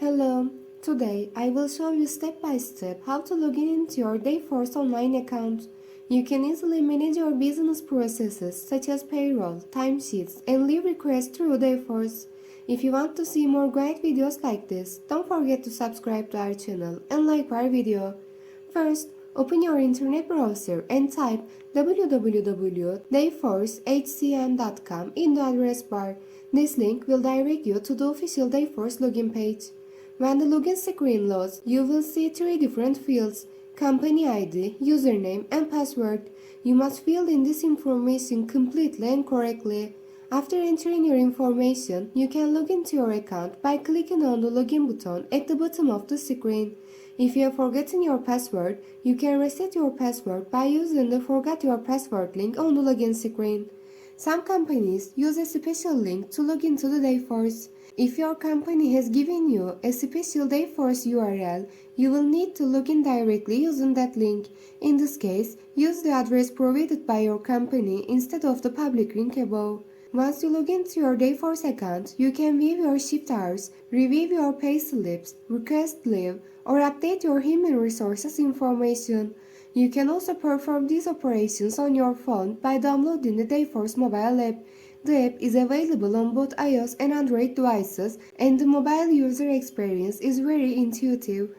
Hello, today I will show you step by step how to log in into your Dayforce online account. You can easily manage your business processes such as payroll, timesheets, and leave requests through Dayforce. If you want to see more great videos like this, don't forget to subscribe to our channel and like our video. First, open your internet browser and type www.dayforcehcm.com in the address bar. This link will direct you to the official Dayforce login page. When the login screen loads, you will see three different fields: company ID, username, and password. You must fill in this information completely and correctly. After entering your information, you can log into your account by clicking on the login button at the bottom of the screen. If you have forgotten your password, you can reset your password by using the Forgot Your Password link on the login screen. Some companies use a special link to log into the Dayforce. If your company has given you a special Dayforce URL, you will need to log in directly using that link. In this case, use the address provided by your company instead of the public link above. Once you log into your Dayforce account, you can view your shift hours, review your pay slips, request leave, or update your human resources information. You can also perform these operations on your phone by downloading the Dayforce mobile app. The app is available on both iOS and Android devices, and the mobile user experience is very intuitive.